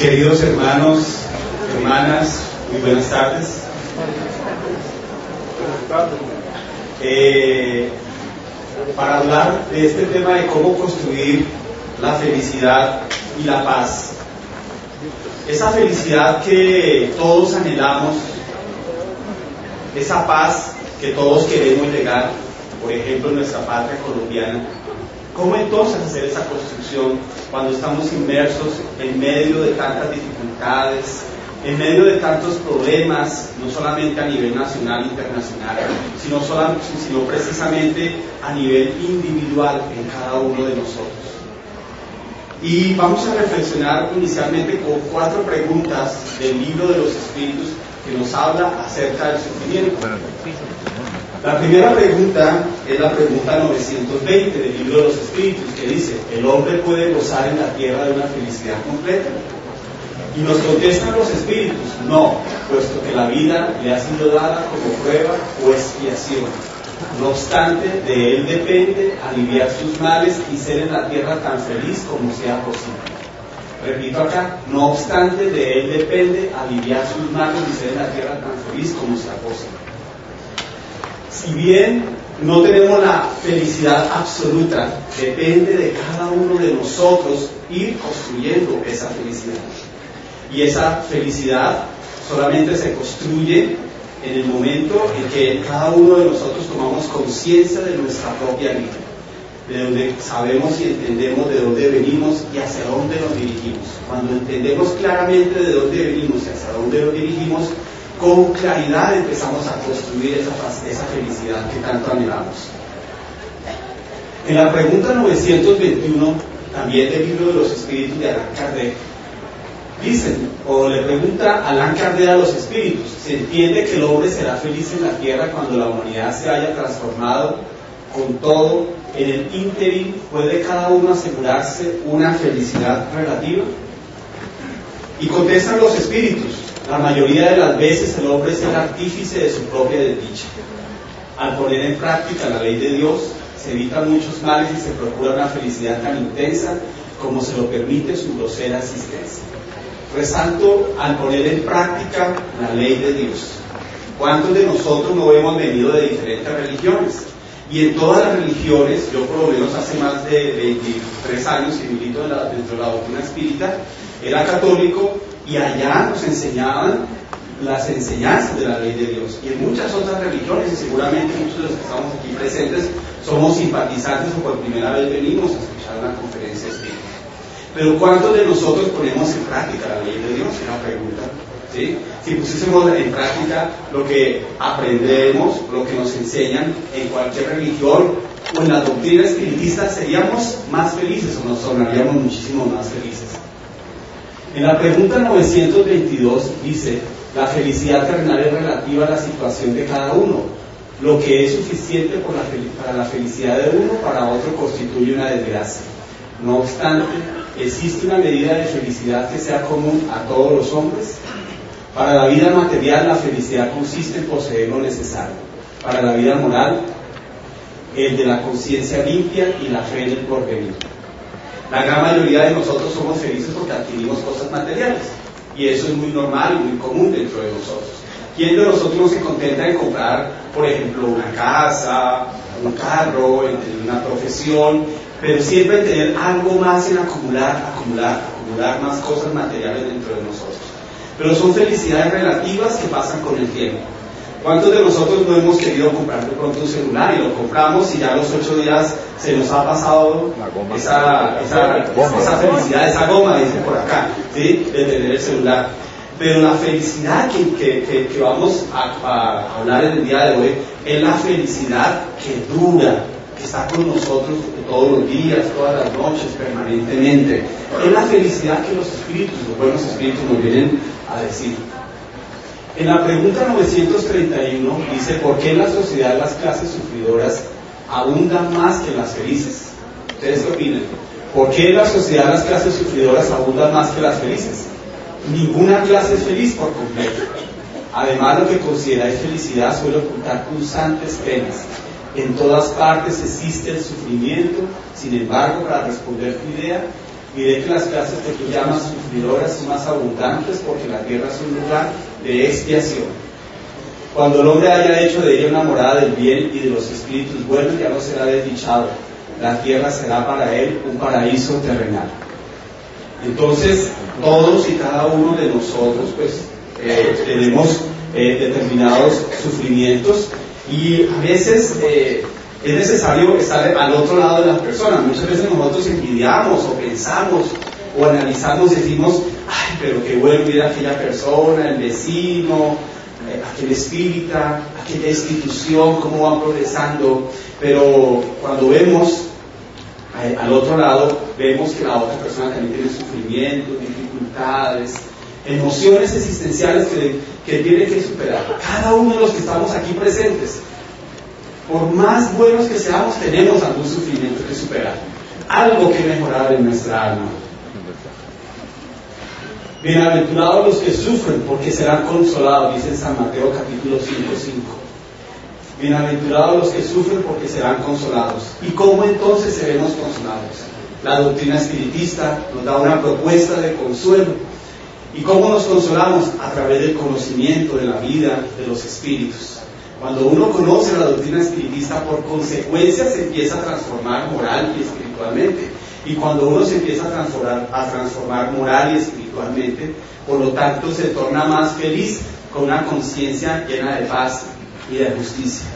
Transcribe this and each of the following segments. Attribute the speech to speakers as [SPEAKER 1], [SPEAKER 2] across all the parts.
[SPEAKER 1] Queridos hermanos, hermanas, muy buenas tardes. Para hablar de este tema de cómo construir la felicidad y la paz. Esa felicidad que todos anhelamos, esa paz que todos queremos llegar, por ejemplo en nuestra patria colombiana. ¿Cómo entonces hacer esa construcción cuando estamos inmersos en medio de tantas dificultades, en medio de tantos problemas, no solamente a nivel nacional e internacional, sino precisamente a nivel individual en cada uno de nosotros? Y vamos a reflexionar inicialmente con 4 preguntas del libro de los Espíritus que nos habla acerca del sufrimiento. La primera pregunta es la pregunta 920 del libro de los Espíritus, que dice: ¿el hombre puede gozar en la tierra de una felicidad completa? Y nos contestan los Espíritus: no, puesto que la vida le ha sido dada como prueba o expiación. No obstante, de él depende aliviar sus males y ser en la tierra tan feliz como sea posible. Repito acá: no obstante, de él depende aliviar sus males y ser en la tierra tan feliz como sea posible. Si bien no tenemos la felicidad absoluta, depende de cada uno de nosotros ir construyendo esa felicidad. Y esa felicidad solamente se construye en el momento en que cada uno de nosotros tomamos conciencia de nuestra propia vida, de donde sabemos y entendemos de dónde venimos y hacia dónde nos dirigimos. Cuando entendemos claramente de dónde venimos y hacia dónde nos dirigimos, con claridad empezamos a construir esa felicidad que tanto anhelamos. En la pregunta 921, también del libro de los Espíritus de Allan Kardec, le pregunta Allan Kardec a los Espíritus: ¿se entiende que el hombre será feliz en la tierra cuando la humanidad se haya transformado? Con todo, en el ínterin, ¿puede cada uno asegurarse una felicidad relativa? Y contestan los Espíritus: la mayoría de las veces el hombre es el artífice de su propia desdicha. Al poner en práctica la ley de Dios, se evitan muchos males y se procura una felicidad tan intensa como se lo permite su grosera existencia. Resalto al poner en práctica la ley de Dios. ¿Cuántos de nosotros no hemos venido de diferentes religiones? Y en todas las religiones, yo por lo menos hace más de 23 años que milito dentro de la doctrina espírita, era católico, y allá nos enseñaban las enseñanzas de la ley de Dios. Y en muchas otras religiones, y seguramente muchos de los que estamos aquí presentes somos simpatizantes o por primera vez venimos a escuchar una conferencia espírita. Pero ¿cuántos de nosotros ponemos en práctica la ley de Dios? Es una pregunta, ¿sí? Si pusiésemos en práctica lo que aprendemos, lo que nos enseñan en cualquier religión o en la doctrina espiritista, ¿seríamos más felices o nos tornaríamos muchísimo más felices? En la pregunta 922 dice: la felicidad terrenal es relativa a la situación de cada uno. Lo que es suficiente para la felicidad de uno, para otro constituye una desgracia. No obstante, ¿existe una medida de felicidad que sea común a todos los hombres? Para la vida material, la felicidad consiste en poseer lo necesario. Para la vida moral, el de la conciencia limpia y la fe en el porvenir. La gran mayoría de nosotros somos felices porque adquirimos cosas materiales, y eso es muy normal y muy común dentro de nosotros. ¿Quién de nosotros no se contenta en comprar, por ejemplo, una casa, un carro, en tener una profesión, pero siempre en tener algo más, en acumular más cosas materiales dentro de nosotros? Pero son felicidades relativas que pasan con el tiempo. ¿Cuántos de nosotros no hemos querido comprar de pronto un celular y lo compramos y ya a los 8 días se nos ha pasado esa felicidad, esa goma, dice por acá, ¿sí?, de tener el celular? Pero la felicidad que vamos a hablar en el día de hoy es la felicidad que dura, que está con nosotros todos los días, todas las noches, permanentemente. Es la felicidad que los buenos espíritus nos vienen a decir. En la pregunta 931 dice: ¿por qué en la sociedad las clases sufridoras abundan más que las felices? ¿Ustedes qué opinan? ¿Por qué en la sociedad las clases sufridoras abundan más que las felices? Ninguna clase es feliz por completo. Además, lo que consideráis felicidad suele ocultar pulsantes penas. En todas partes existe el sufrimiento. Sin embargo, para responder tu idea, Miré que las clases que tú llamas sufridoras son más abundantes, porque la tierra es un lugar de expiación. Cuando el hombre haya hecho de ella una morada del bien y de los espíritus buenos, ya no será desdichado. La tierra será para él un paraíso terrenal. Entonces, todos y cada uno de nosotros, pues, tenemos determinados sufrimientos, y a veces es necesario estar al otro lado de las personas. Muchas veces nosotros envidiamos o pensamos o analizamos y decimos, ay, pero qué bueno ir a aquella persona, el vecino, aquel espírita, aquella institución, cómo van progresando. Pero cuando vemos al otro lado, vemos que la otra persona también tiene sufrimientos, dificultades, emociones existenciales que tiene que superar. Cada uno de los que estamos aquí presentes, por más buenos que seamos, tenemos algún sufrimiento que superar, algo que mejorar en nuestra alma. Bienaventurados los que sufren, porque serán consolados, dice en San Mateo capítulo 5:5. Bienaventurados los que sufren, porque serán consolados. ¿Y cómo entonces seremos consolados? La doctrina espiritista nos da una propuesta de consuelo. ¿Y cómo nos consolamos? A través del conocimiento de la vida de los espíritus. Cuando uno conoce la doctrina espiritista, por consecuencia se empieza a transformar moral y espiritualmente. Y cuando uno se empieza a transformar moral y espiritualmente, por lo tanto se torna más feliz, con una conciencia llena de paz y de justicia.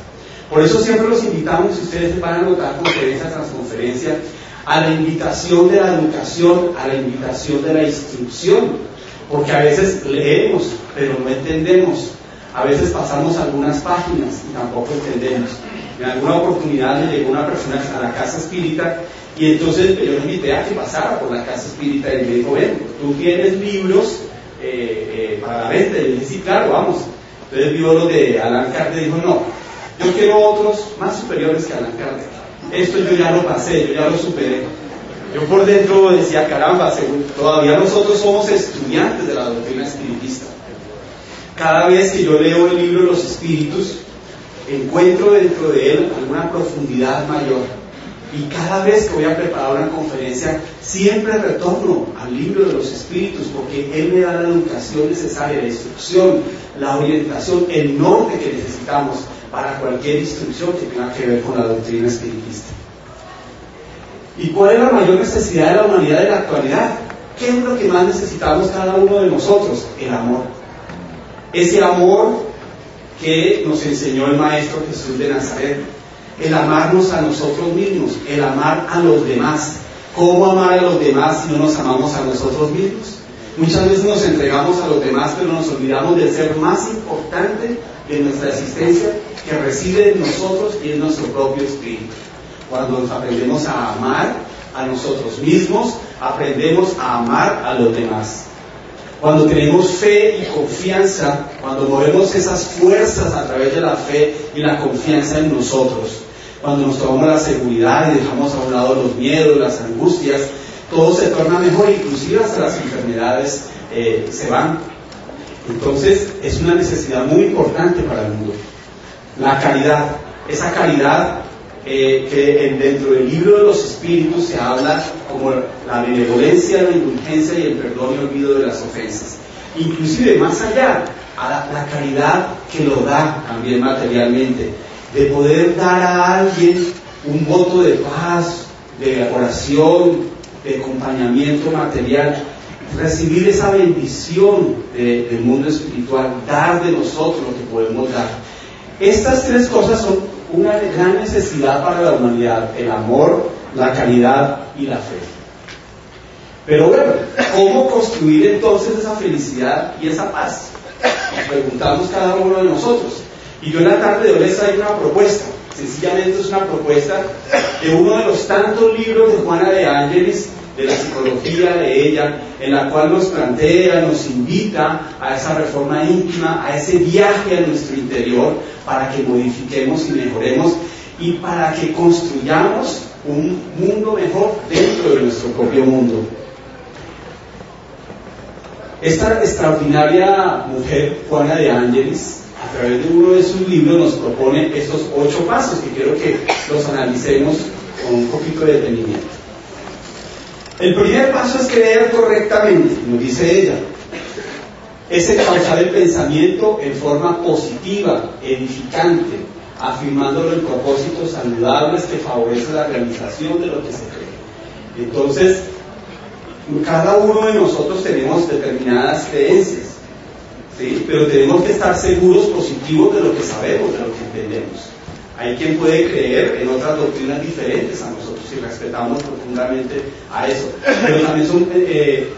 [SPEAKER 1] Por eso siempre los invitamos, si ustedes van a notar conferencia tras conferencia, a la invitación de la educación, a la invitación de la instrucción, porque a veces leemos, pero no entendemos. A veces pasamos algunas páginas y tampoco entendemos. En alguna oportunidad me llegó una persona a la casa espírita, y entonces yo le invité a que pasara por la casa espírita y me dijo, ven, tú tienes libros para la venta. Y yo le dije, sí, claro, vamos. Entonces vio los de Allan Kardec y dijo, no, yo quiero otros más superiores que Allan Kardec. Esto yo ya lo pasé, yo ya lo superé. Yo por dentro decía, caramba, todavía nosotros somos estudiantes de la doctrina espiritista. Cada vez que yo leo el libro de los espíritus, encuentro dentro de él alguna profundidad mayor. Y cada vez que voy a preparar una conferencia, siempre retorno al libro de los espíritus, porque él me da la educación necesaria, la instrucción, la orientación, el norte que necesitamos para cualquier instrucción que tenga que ver con la doctrina espiritista. ¿Y cuál es la mayor necesidad de la humanidad en la actualidad? ¿Qué es lo que más necesitamos cada uno de nosotros? El amor. Ese amor que nos enseñó el Maestro Jesús de Nazaret. El amarnos a nosotros mismos, el amar a los demás. ¿Cómo amar a los demás si no nos amamos a nosotros mismos? Muchas veces nos entregamos a los demás, pero nos olvidamos del ser más importante de nuestra existencia, que reside en nosotros y en nuestro propio espíritu. Cuando nos aprendemos a amar a nosotros mismos, aprendemos a amar a los demás. Cuando tenemos fe y confianza, cuando movemos esas fuerzas a través de la fe y la confianza en nosotros, cuando nos tomamos la seguridad y dejamos a un lado los miedos, las angustias, todo se torna mejor, inclusive hasta las enfermedades se van. Entonces es una necesidad muy importante para el mundo. La caridad, esa caridad que dentro del libro de los espíritus se habla como la benevolencia, la indulgencia y el perdón y olvido de las ofensas. Inclusive más allá, a la caridad que lo da también materialmente, de poder dar a alguien un voto de paz, de oración, de acompañamiento material, recibir esa bendición del mundo espiritual, dar de nosotros lo que podemos dar. Estas tres cosas son una gran necesidad para la humanidad: el amor, la caridad y la fe. Pero bueno, ¿cómo construir entonces esa felicidad y esa paz? Nos preguntamos cada uno de nosotros. Y yo en la tarde de hoy les traigo una propuesta. Sencillamente es una propuesta de uno de los tantos libros de Juana de Ángelis, de la psicología de ella, en la cual nos plantea, nos invita a esa reforma íntima, a ese viaje a nuestro interior, para que modifiquemos y mejoremos y para que construyamos un mundo mejor dentro de nuestro propio mundo. Esta extraordinaria mujer, Juana de Ángelis, a través de uno de sus libros nos propone estos 8 pasos que quiero que los analicemos con un poquito de detenimiento. El primer paso es creer correctamente, nos dice ella. Es encauzar el pensamiento en forma positiva, edificante, afirmándolo en propósitos saludables que favorecen la realización de lo que se cree. Entonces, cada uno de nosotros tenemos determinadas creencias, ¿sí? Pero tenemos que estar seguros, positivos de lo que sabemos, de lo que entendemos. Hay quien puede creer en otras doctrinas diferentes a nosotros y respetamos profundamente a eso, pero también son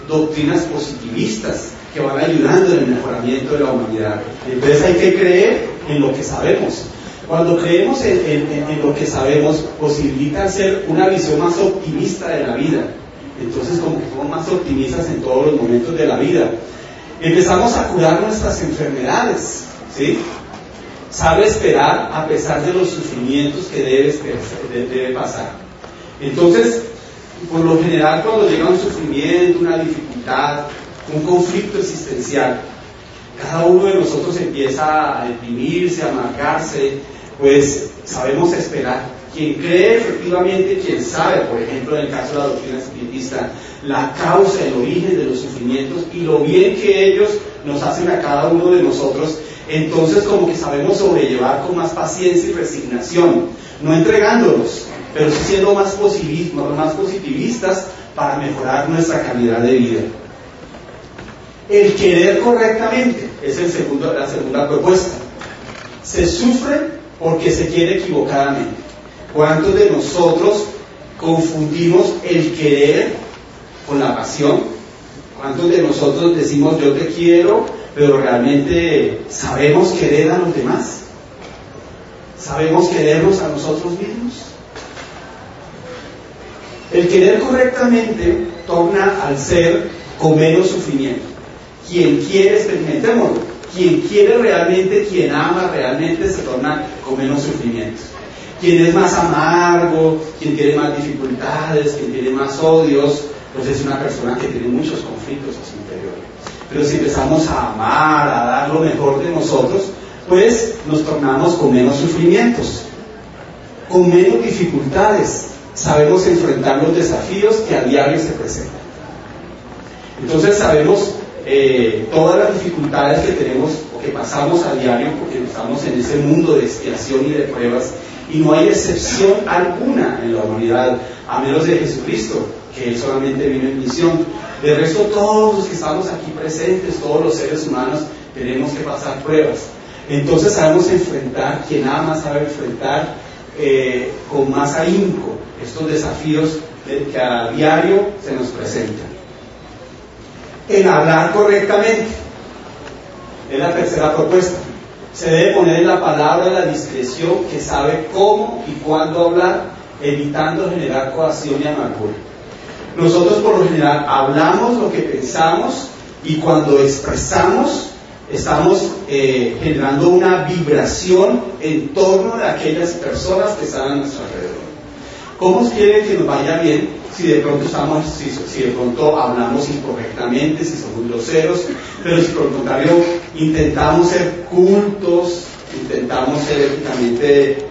[SPEAKER 1] doctrinas positivistas que van ayudando en el mejoramiento de la humanidad. Entonces hay que creer en lo que sabemos. Cuando creemos en lo que sabemos, posibilita hacer una visión más optimista de la vida. Entonces como que somos más optimistas en todos los momentos de la vida. Empezamos a curar nuestras enfermedades, ¿sí? Sabe esperar a pesar de los sufrimientos que debe pasar. Entonces, por lo general, cuando llega un sufrimiento, una dificultad, un conflicto existencial, cada uno de nosotros empieza a deprimirse, a amargarse, pues sabemos esperar. Quien cree efectivamente, quien sabe, por ejemplo, en el caso de la doctrina espiritista, la causa, el origen de los sufrimientos y lo bien que ellos nos hacen a cada uno de nosotros, entonces como que sabemos sobrellevar con más paciencia y resignación, no entregándonos, pero sí siendo más positivistas para mejorar nuestra calidad de vida. El querer correctamente es la segunda propuesta. Se sufre porque se quiere equivocadamente. ¿Cuántos de nosotros confundimos el querer con la pasión? ¿Cuántos de nosotros decimos yo te quiero, pero realmente sabemos querer a los demás? ¿Sabemos querernos a nosotros mismos? El querer correctamente torna al ser con menos sufrimiento. Quien quiere, experimentémoslo, quien quiere realmente, quien ama realmente, se torna con menos sufrimiento. Quien es más amargo, quien tiene más dificultades, quien tiene más odios, pues es una persona que tiene muchos conflictos a su interior. Pero si empezamos a amar, a dar lo mejor de nosotros, pues nos tornamos con menos sufrimientos, con menos dificultades. Sabemos enfrentar los desafíos que a diario se presentan. Entonces sabemos todas las dificultades que tenemos o que pasamos a diario, porque estamos en ese mundo de expiación y de pruebas, y no hay excepción alguna en la humanidad, a menos de Jesucristo, que Él solamente vino en misión. De resto, todos los que estamos aquí presentes, todos los seres humanos, tenemos que pasar pruebas. Entonces sabemos enfrentar, quien ama sabe enfrentar con más ahínco estos desafíos que a diario se nos presentan. En hablar correctamente es la tercera propuesta. Se debe poner en la palabra la discreción que sabe cómo y cuándo hablar, evitando generar coacción y amargura. Nosotros por lo general hablamos lo que pensamos y cuando expresamos estamos generando una vibración en torno de aquellas personas que están a nuestro alrededor. ¿Cómo quiere que nos vaya bien si de pronto si de pronto hablamos incorrectamente, si somos groseros, pero si por el contrario intentamos ser cultos, intentamos ser éticamente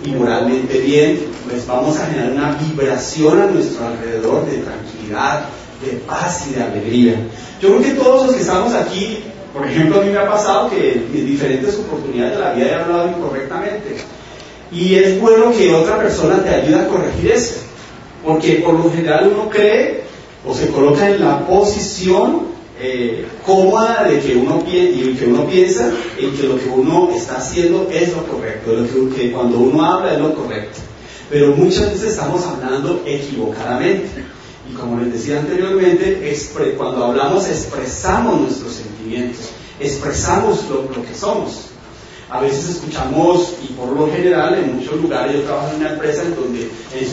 [SPEAKER 1] y moralmente bien, pues vamos a generar una vibración a nuestro alrededor de tranquilidad, de paz y de alegría. Yo creo que todos los que estamos aquí, por ejemplo, a mí me ha pasado que en diferentes oportunidades de la vida he hablado incorrectamente. Y es bueno que otra persona te ayude a corregir eso, porque por lo general uno cree o se coloca en la posición cómoda de que uno piensa en que lo que uno está haciendo es lo correcto, que cuando uno habla es lo correcto. Pero muchas veces estamos hablando equivocadamente. Y como les decía anteriormente, cuando hablamos expresamos nuestros sentimientos, expresamos lo que somos. A veces escuchamos, y por lo general en muchos lugares, yo trabajo en una empresa en donde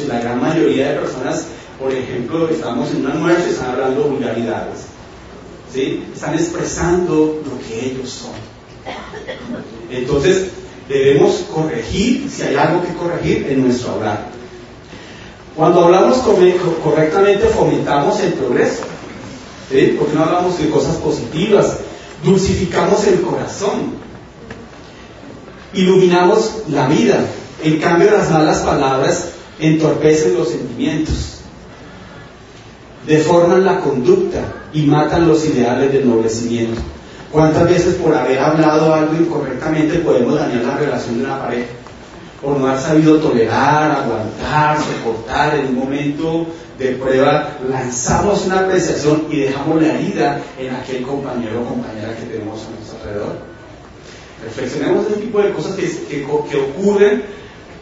[SPEAKER 1] la gran mayoría de personas, por ejemplo, estamos en un almuerzo y están hablando vulgaridades, ¿sí? Están expresando lo que ellos son. Entonces debemos corregir, si hay algo que corregir, en nuestro hablar. Cuando hablamos correctamente fomentamos el progreso, ¿sí? Porque no hablamos de cosas positivas, dulcificamos el corazón, iluminamos la vida. En cambio, las malas palabras entorpecen los sentimientos. deforman la conducta y matan los ideales del ennoblecimiento. ¿Cuántas veces por haber hablado algo incorrectamente podemos dañar la relación de una pareja? Por no haber sabido tolerar, aguantar, soportar en un momento de prueba, lanzamos una apreciación y dejamos la herida en aquel compañero o compañera que tenemos a nuestro alrededor. Reflexionemos ese tipo de cosas que ocurren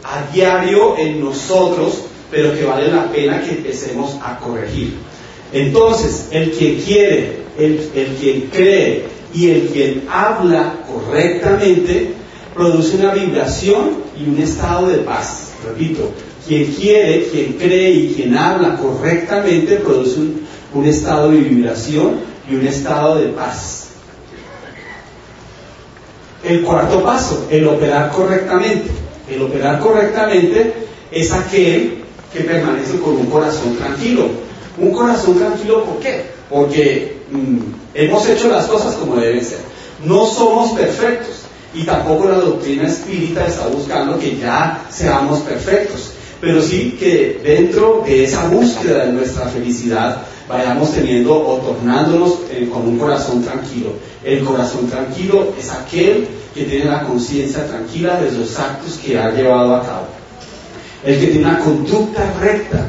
[SPEAKER 1] a diario en nosotros, pero que vale la pena que empecemos a corregir. Entonces, el que quiere, el que cree y el quien habla correctamente produce una vibración y un estado de paz. Repito, quien quiere, quien cree y quien habla correctamente produce un estado de vibración y un estado de paz. El cuarto paso, el operar correctamente. El operar correctamente es aquel que permanece con un corazón tranquilo. Un corazón tranquilo, ¿por qué? Porque hemos hecho las cosas como deben ser. No somos perfectos y tampoco la doctrina espírita está buscando que ya seamos perfectos, pero sí que dentro de esa búsqueda de nuestra felicidad vayamos teniendo o tornándonos con un corazón tranquilo. El corazón tranquilo es aquel que tiene la conciencia tranquila de los actos que ha llevado a cabo. El que tiene una conducta recta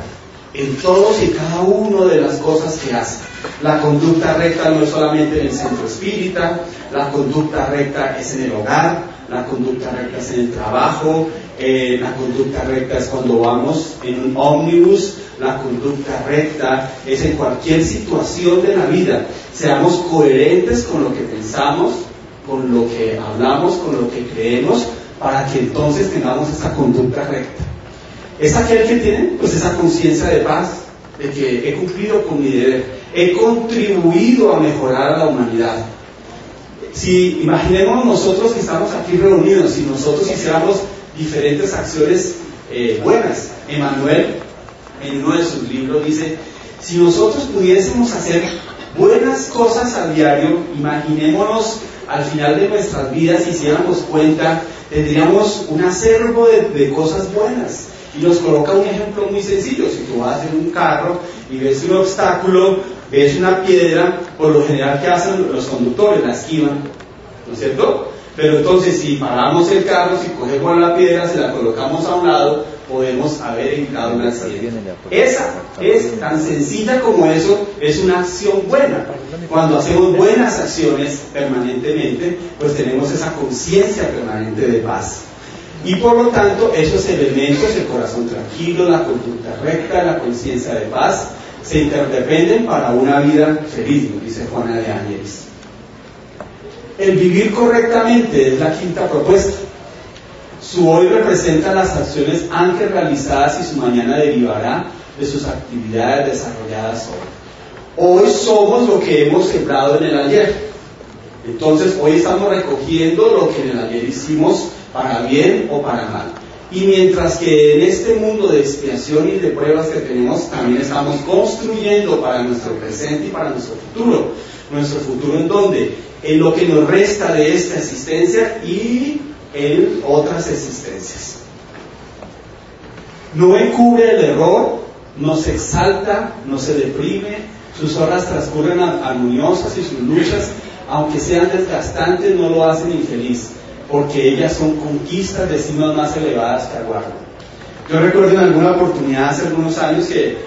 [SPEAKER 1] en todos y cada uno de las cosas que hace. La conducta recta no es solamente en el centro espírita, la conducta recta es en el hogar, la conducta recta es en el trabajo, la conducta recta es cuando vamos en un ómnibus, la conducta recta es en cualquier situación de la vida. Seamos coherentes con lo que pensamos, con lo que hablamos, con lo que creemos, para que entonces tengamos esa conducta recta. Es aquel que tiene pues esa conciencia de paz, de que he cumplido con mi deber, he contribuido a mejorar a la humanidad. Si imaginemos nosotros que estamos aquí reunidos, si nosotros hiciéramos diferentes acciones buenas, Emmanuel en uno de sus libros dice, si nosotros pudiésemos hacer buenas cosas a diario, imaginémonos al final de nuestras vidas, si hiciéramos cuenta, tendríamos un acervo de cosas buenas. Y nos coloca un ejemplo muy sencillo. Si tú vas en un carro y ves un obstáculo, ves una piedra, por lo general, ¿qué hacen los conductores? La esquivan, ¿no es cierto? Pero entonces, si paramos el carro, si cogemos la piedra, se la colocamos a un lado, podemos haber evitado un accidente. Esa es tan sencilla como eso, es una acción buena. Cuando hacemos buenas acciones permanentemente, pues tenemos esa conciencia permanente de paz. Y por lo tanto, esos elementos, el corazón tranquilo, la conducta recta, la conciencia de paz, se interdependen para una vida feliz, dice Juana de Ángeles. El vivir correctamente es la quinta propuesta. Su hoy representa las acciones antes realizadas y su mañana derivará de sus actividades desarrolladas hoy. Hoy somos lo que hemos sembrado en el ayer. Entonces, hoy estamos recogiendo lo que en el ayer hicimos, para bien o para mal. Y mientras que en este mundo de expiación y de pruebas que tenemos, también estamos construyendo para nuestro presente y para nuestro futuro. Nuestro futuro en donde, en lo que nos resta de esta existencia y en otras existencias. No encubre el error, no se exalta, no se deprime, sus horas transcurren armoniosas y sus luchas, aunque sean desgastantes, no lo hacen infeliz, porque ellas son conquistas de cimas más elevadas que aguardan. Yo recuerdo en alguna oportunidad hace algunos años que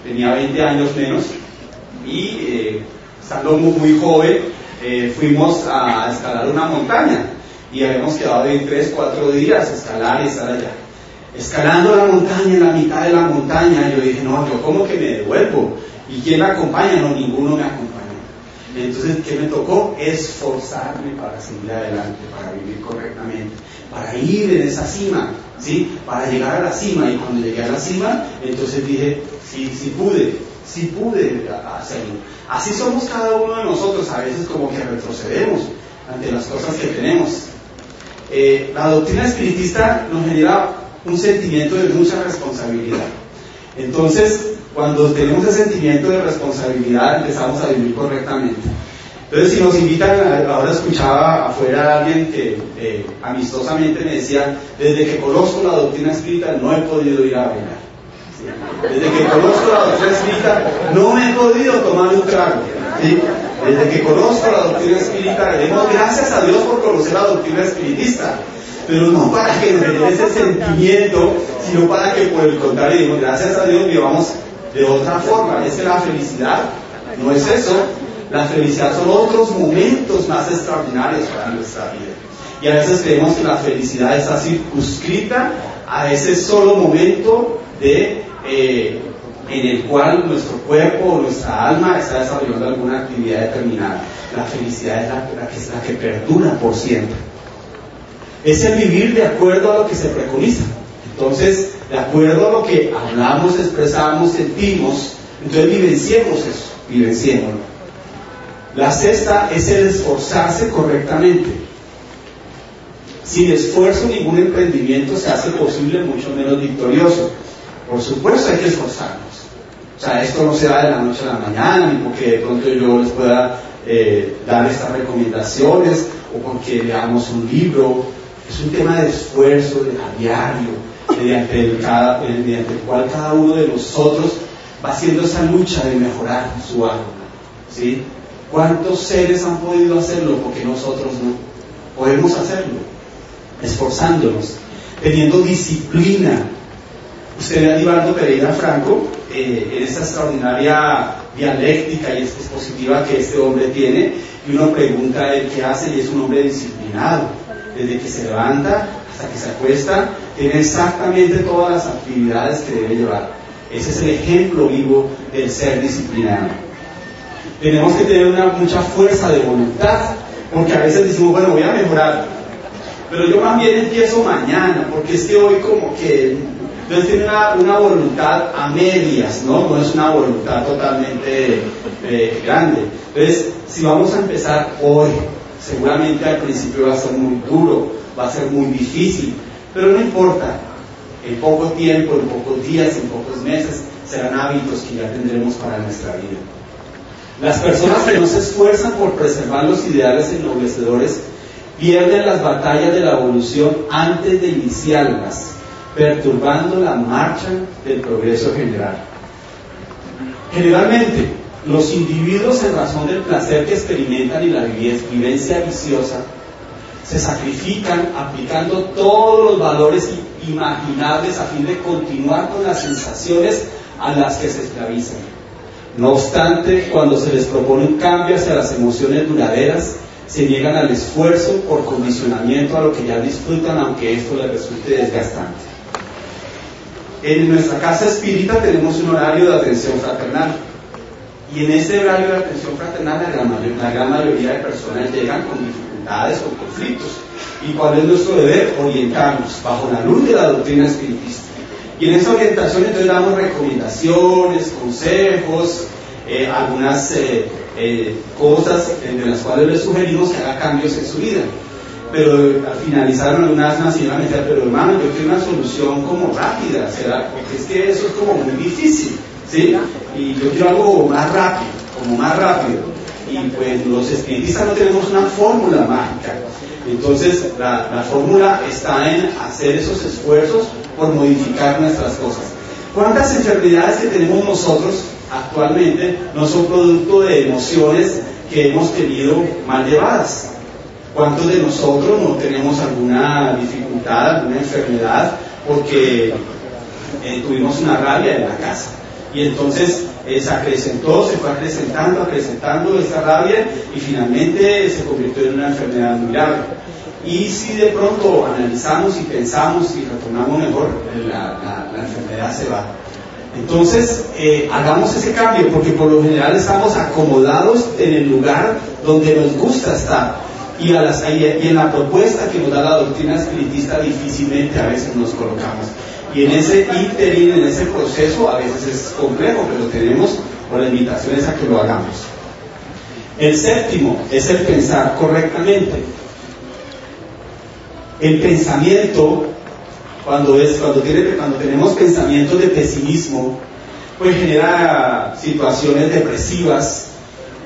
[SPEAKER 1] tenía 20 años menos y estando muy joven fuimos a escalar una montaña y habíamos quedado en 3-4 días escalar y estar allá. Escalando la montaña, en la mitad de la montaña, yo dije, no, yo como que me devuelvo. ¿Y quién me acompaña? No, ninguno me acompaña. Entonces, ¿qué me tocó? Esforzarme para seguir adelante, para vivir correctamente, para ir en esa cima, ¿sí? Para llegar a la cima. Y cuando llegué a la cima, entonces dije, sí pude hacerlo. Así somos cada uno de nosotros, a veces como que retrocedemos ante las cosas que tenemos. La doctrina espiritista nos genera un sentimiento de mucha responsabilidad. Entonces, cuando tenemos ese sentimiento de responsabilidad, empezamos a vivir correctamente. Entonces, si nos invitan, ahora escuchaba afuera a alguien que amistosamente me decía, desde que conozco la doctrina espírita no he podido ir a bailar, ¿sí? Desde que conozco la doctrina espírita, no me he podido tomar un trago. ¿Sí? Desde que conozco la doctrina espírita, le demos gracias a Dios por conocer la doctrina espiritista. Pero no para que nos dé ese sentimiento, sino para que por el contrario, digamos, gracias a Dios vivamos de otra forma. Es que la felicidad no es eso. La felicidad son otros momentos más extraordinarios para nuestra vida. Y a veces creemos que la felicidad está circunscrita a ese solo momento en el cual nuestro cuerpo o nuestra alma está desarrollando alguna actividad determinada. La felicidad es la que perdura por siempre. Es el vivir de acuerdo a lo que se preconiza. Entonces, de acuerdo a lo que hablamos, expresamos, sentimos, entonces vivenciemos eso, vivenciémoslo. La sexta es el esforzarse correctamente. Sin esfuerzo ningún emprendimiento se hace posible, mucho menos victorioso. Por supuesto hay que esforzarnos. O sea, esto no se da de la noche a la mañana, ni porque de pronto yo les pueda dar estas recomendaciones, o porque leamos un libro. Es un tema de esfuerzo, de a diario, mediante el cual cada uno de nosotros va haciendo esa lucha de mejorar su alma. ¿Sí? ¿Cuántos seres han podido hacerlo porque nosotros no? Podemos hacerlo, esforzándonos, teniendo disciplina. Usted ve a Divaldo Pereira Franco en esa extraordinaria dialéctica y expositiva que este hombre tiene, y uno pregunta el qué hace, y es un hombre disciplinado. Desde que se levanta hasta que se acuesta, tiene exactamente todas las actividades que debe llevar. Ese es el ejemplo vivo del ser disciplinado. Tenemos que tener mucha fuerza de voluntad, porque a veces decimos, bueno, voy a mejorar, pero yo más bien empiezo mañana, porque es que hoy como que... Entonces tiene una voluntad a medias, ¿no? No es una voluntad totalmente grande. Entonces, si vamos a empezar hoy, seguramente al principio va a ser muy duro, va a ser muy difícil, pero no importa. En poco tiempo, en pocos días, en pocos meses, serán hábitos que ya tendremos para nuestra vida. Las personas que no se esfuerzan por preservar los ideales ennoblecedores pierden las batallas de la evolución antes de iniciarlas, perturbando la marcha del progreso general. Generalmente, los individuos, en razón del placer que experimentan y la vivencia viciosa, se sacrifican aplicando todos los valores imaginables a fin de continuar con las sensaciones a las que se esclavizan. No obstante, cuando se les propone un cambio hacia las emociones duraderas, se niegan al esfuerzo por condicionamiento a lo que ya disfrutan, aunque esto les resulte desgastante. En nuestra casa espírita tenemos un horario de atención fraternal, y en ese horario de atención fraternal la gran mayoría de personas llegan con dificultades o conflictos. ¿Y cuál es nuestro deber? Orientarnos bajo la luz de la doctrina espiritista. Y en esa orientación entonces damos recomendaciones, consejos, algunas cosas de las cuales les sugerimos que haga cambios en su vida. Pero al finalizar una señora me decía, pero hermano, yo quiero una solución como rápida, ¿será? Porque es que eso es como muy difícil, ¿sí? Y yo quiero algo más rápido, como más rápido. Y pues los espiritistas no tenemos una fórmula mágica. Entonces la fórmula está en hacer esos esfuerzos por modificar nuestras cosas. ¿Cuántas enfermedades que tenemos nosotros actualmente no son producto de emociones que hemos tenido mal llevadas? ¿Cuántos de nosotros no tenemos alguna dificultad, alguna enfermedad porque tuvimos una rabia en la casa? Y entonces se acrecentó, se fue acrecentando esa rabia, y finalmente se convirtió en una enfermedad muy grave. Y si de pronto analizamos y pensamos y retornamos mejor, la enfermedad se va. Entonces, hagamos ese cambio, porque por lo general estamos acomodados en el lugar donde nos gusta estar. Y en la propuesta que nos da la doctrina espiritista difícilmente a veces nos colocamos. Y en ese ínterin, en ese proceso, a veces es complejo, pero tenemos por la invitación a que lo hagamos. El séptimo es el pensar correctamente. El pensamiento, cuando tenemos pensamientos de pesimismo, pues genera situaciones depresivas,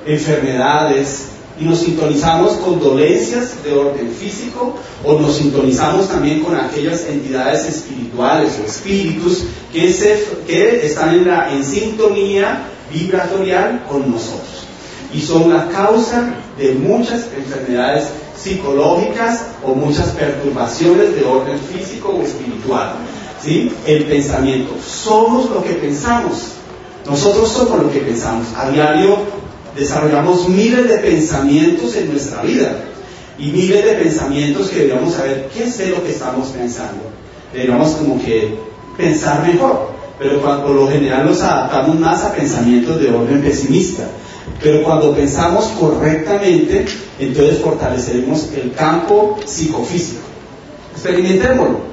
[SPEAKER 1] enfermedades, y nos sintonizamos con dolencias de orden físico, o nos sintonizamos también con aquellas entidades espirituales o espíritus que están en sintonía vibratorial con nosotros, y son la causa de muchas enfermedades psicológicas o muchas perturbaciones de orden físico o espiritual. ¿Sí? El pensamiento, somos lo que pensamos, nosotros somos lo que pensamos. A diario desarrollamos miles de pensamientos en nuestra vida, y miles de pensamientos que deberíamos saber qué es lo que estamos pensando. Deberíamos como que pensar mejor, pero por lo general nos adaptamos más a pensamientos de orden pesimista. Pero cuando pensamos correctamente, entonces fortaleceremos el campo psicofísico. Experimentémoslo.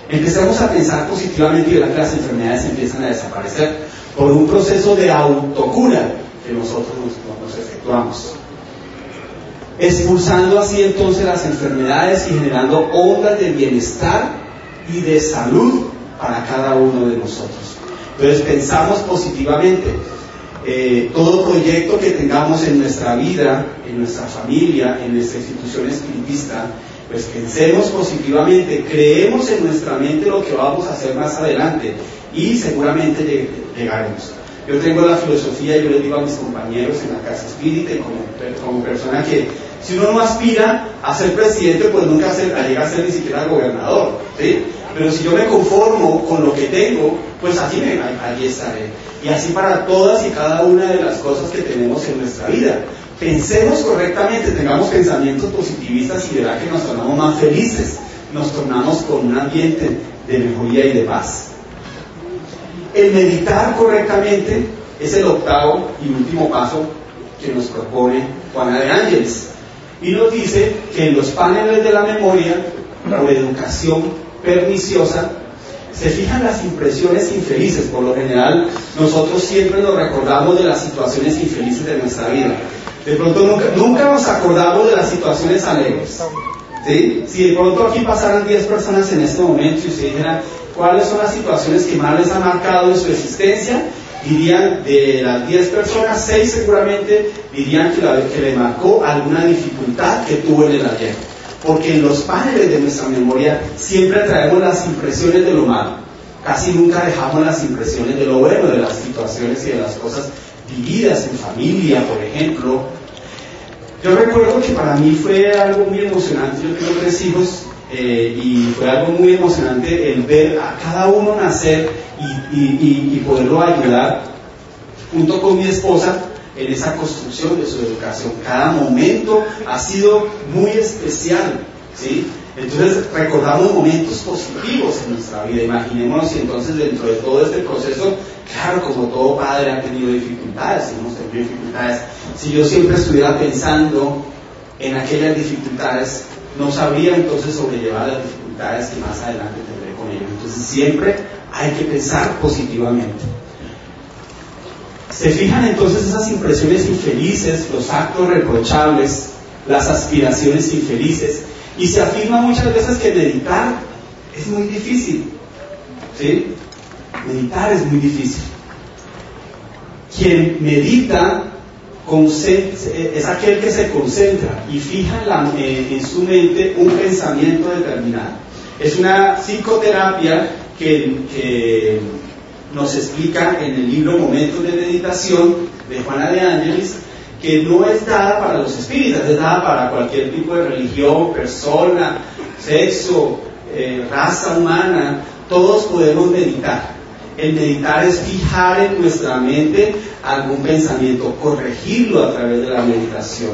[SPEAKER 1] Empecemos a pensar positivamente y verán que las enfermedades empiezan a desaparecer por un proceso de autocura que nosotros nos efectuamos, expulsando así entonces las enfermedades y generando ondas de bienestar y de salud para cada uno de nosotros. Entonces pensamos positivamente. Todo proyecto que tengamos en nuestra vida, en nuestra familia, en nuestra institución espiritista, pues pensemos positivamente, creemos en nuestra mente lo que vamos a hacer más adelante, y seguramente llegaremos. Yo tengo la filosofía, yo les digo a mis compañeros en la casa espírita, como persona, que si uno no aspira a ser presidente, pues nunca llega a ser ni siquiera gobernador, ¿sí? Pero si yo me conformo con lo que tengo, pues allí estaré. Y así para todas y cada una de las cosas que tenemos en nuestra vida. Pensemos correctamente, tengamos pensamientos positivistas, y verá que nos tornamos más felices, nos tornamos con un ambiente de mejoría y de paz. El meditar correctamente es el octavo y último paso que nos propone Juana de Ángeles, y nos dice que en los paneles de la memoria, por educación perniciosa, se fijan las impresiones infelices. Por lo general, nosotros siempre nos recordamos de las situaciones infelices de nuestra vida. De pronto nunca nos acordamos de las situaciones alegres, ¿sí? Si de pronto aquí pasaran 10 personas en este momento y usted dijera cuáles son las situaciones que más les han marcado en su existencia, dirían, de las 10 personas, 6 seguramente dirían que le marcó alguna dificultad que tuvo en el ayer. Porque en los paneles de nuestra memoria siempre traemos las impresiones de lo malo, casi nunca dejamos las impresiones de lo bueno, de las situaciones y de las cosas vividas en familia, por ejemplo. Yo recuerdo que para mí fue algo muy emocionante. Yo tengo 3 hijos, y fue algo muy emocionante el ver a cada uno nacer y poderlo ayudar junto con mi esposa en esa construcción de su educación. Cada momento ha sido muy especial, ¿sí? Entonces recordamos momentos positivos en nuestra vida. Imaginémonos si entonces dentro de todo este proceso, claro, como todo padre ha tenido dificultades, hemos tenido dificultades. Si yo siempre estuviera pensando en aquellas dificultades, no sabría entonces sobrellevar las dificultades que más adelante tendré con ellos. Entonces siempre hay que pensar positivamente. Se fijan entonces esas impresiones infelices, los actos reprochables, las aspiraciones infelices, y se afirma muchas veces que meditar es muy difícil, ¿sí? Meditar es muy difícil. Quien medita es aquel que se concentra y fija en su mente un pensamiento determinado. Es una psicoterapia que nos explica en el libro Momentos de Meditación de Juana de Ángeles, que no es dada para los espíritas, es dada para cualquier tipo de religión, persona, sexo, raza humana. Todos podemos meditar. El meditar es fijar en nuestra mente algún pensamiento, corregirlo a través de la meditación.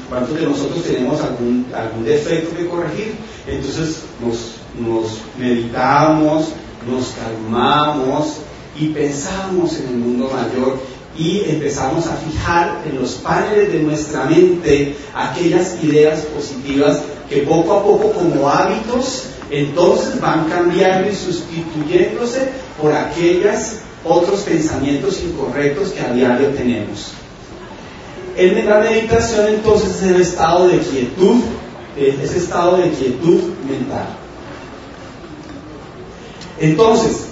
[SPEAKER 1] ¿Cuántos de nosotros tenemos algún defecto que corregir? Entonces nos meditamos, nos calmamos y pensamos en el mundo mayor, y empezamos a fijar en los paneles de nuestra mente aquellas ideas positivas que poco a poco, como hábitos, entonces van cambiando y sustituyéndose por aquellos otros pensamientos incorrectos que a diario tenemos. En la meditación entonces es el estado de quietud, ese estado de quietud mental. Entonces,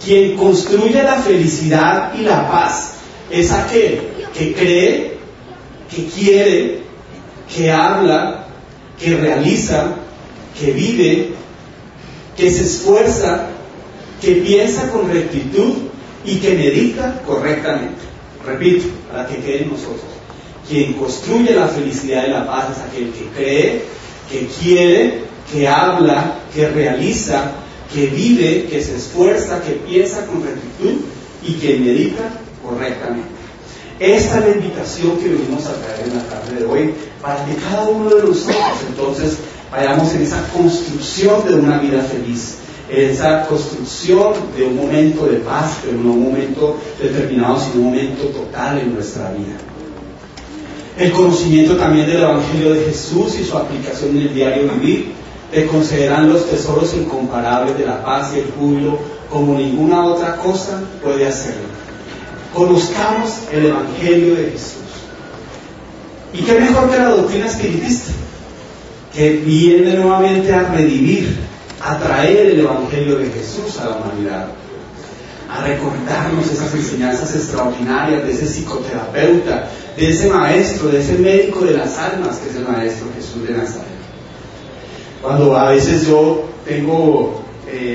[SPEAKER 1] quien construye la felicidad y la paz es aquel que cree, que quiere, que habla, que realiza, que vive, que se esfuerza, que piensa con rectitud y que medita correctamente. Repito, para que quede en nosotros. Quien construye la felicidad y la paz es aquel que cree, que quiere, que habla, que realiza, que vive, que se esfuerza, que piensa con rectitud y que medita correctamente. Esta es la invitación que venimos a traer en la tarde de hoy, para que cada uno de nosotros entonces vayamos en esa construcción de una vida feliz, en esa construcción de un momento de paz, pero no un momento determinado, sino un momento total en nuestra vida. El conocimiento también del Evangelio de Jesús y su aplicación en el diario vivir te concederán los tesoros incomparables de la paz y el júbilo como ninguna otra cosa puede hacerlo. Conozcamos el Evangelio de Jesús. ¿Y qué mejor que la doctrina espiritista? Que viene nuevamente a redimir, a traer el Evangelio de Jesús a la humanidad, a recordarnos esas enseñanzas extraordinarias de ese psicoterapeuta, de ese maestro, de ese médico de las almas que es el Maestro Jesús de Nazaret. Cuando a veces yo tengo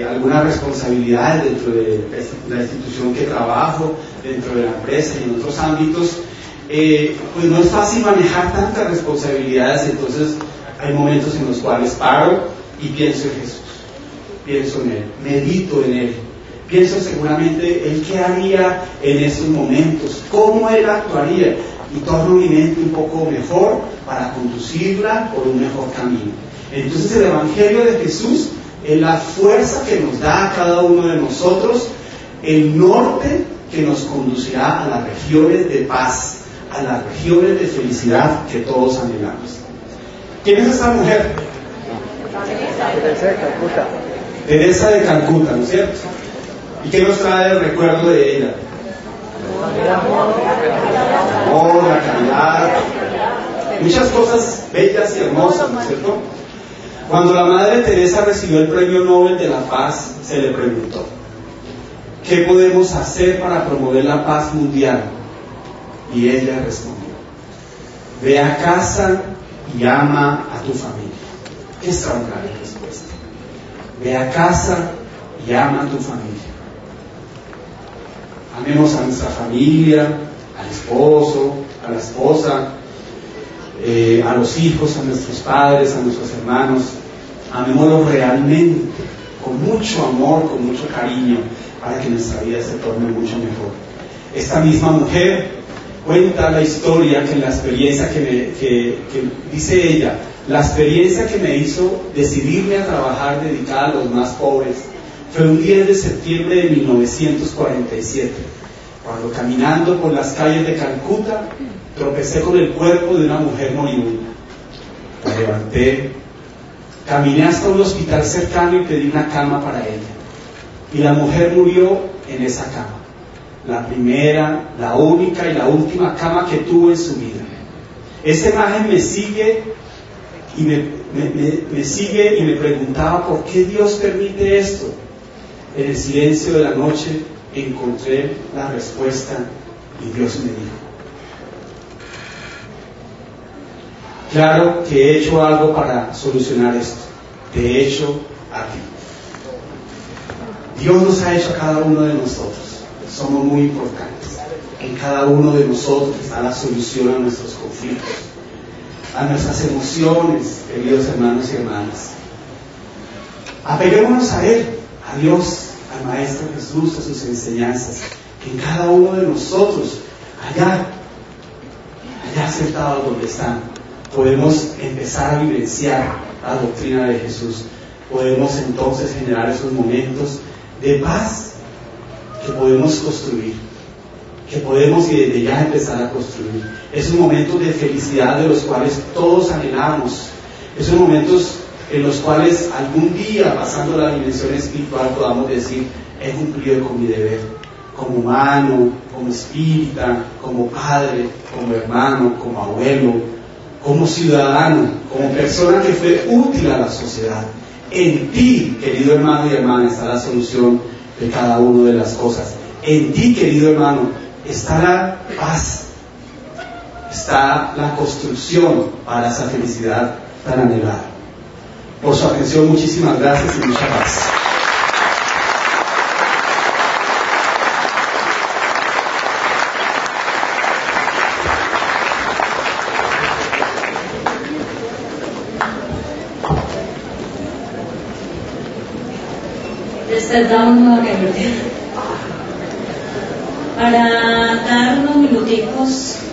[SPEAKER 1] alguna responsabilidad dentro de la institución que trabajo, dentro de la empresa y en otros ámbitos, pues no es fácil manejar tantas responsabilidades. Entonces hay momentos en los cuales paro y pienso en Jesús, pienso en Él, medito en Él, pienso seguramente Él qué haría en esos momentos, cómo Él actuaría, y torno mi mente un poco mejor para conducirla por un mejor camino. Entonces el Evangelio de Jesús es la fuerza que nos da a cada uno de nosotros, el norte que nos conducirá a las regiones de paz, a las regiones de felicidad que todos anhelamos. ¿Quién es esta mujer? Teresa de Calcuta, ¿no es cierto? ¿Y qué nos trae el recuerdo de ella? Amor, la caridad, muchas cosas bellas y hermosas, ¿no es cierto? Cuando la Madre Teresa recibió el Premio Nobel de la Paz, se le preguntó: ¿qué podemos hacer para promover la paz mundial? Y ella respondió: ve a casa y ama a tu familia. Qué extraordinaria respuesta. Ve a casa y ama a tu familia. Amemos a nuestra familia, al esposo, a la esposa, a los hijos, a nuestros padres, a nuestros hermanos. Amémoslos realmente, con mucho amor, con mucho cariño, para que nuestra vida se torne mucho mejor. Esta misma mujer cuenta la historia que en la experiencia que dice ella, la experiencia que me hizo decidirme a trabajar dedicada a los más pobres fue un 10 de septiembre de 1947, cuando caminando por las calles de Calcuta tropecé con el cuerpo de una mujer moribunda. La levanté, caminé hasta un hospital cercano y pedí una cama para ella. Y la mujer murió en esa cama. La primera, la única y la última cama que tuvo en su vida. Esa imagen me sigue y me sigue y me preguntaba por qué Dios permite esto. En el silencio de la noche encontré la respuesta y Dios me dijo: claro que he hecho algo para solucionar esto. Te he hecho a ti. Dios nos ha hecho a cada uno de nosotros. Somos muy importantes. En cada uno de nosotros está la solución a nuestros conflictos, a nuestras emociones, queridos hermanos y hermanas. Apeguémonos a Él, a Dios, al Maestro Jesús, a sus enseñanzas, que en cada uno de nosotros, allá sentados donde están, podemos empezar a vivenciar la doctrina de Jesús. Podemos entonces generar esos momentos de paz que podemos construir, que podemos y desde ya empezar a construir. Esos momentos de felicidad de los cuales todos anhelamos, esos momentos en los cuales algún día, pasando la dimensión espiritual, podamos decir: he cumplido con mi deber, como humano, como espírita, como padre, como hermano, como abuelo, como ciudadano, como persona que fue útil a la sociedad. En ti, querido hermano y hermana, está la solución de cada una de las cosas. En ti, querido hermano, está la paz, está la construcción para esa felicidad tan anhelada. Por su atención, muchísimas gracias y mucha paz.
[SPEAKER 2] Les damos nuevamente para dar unos minuticos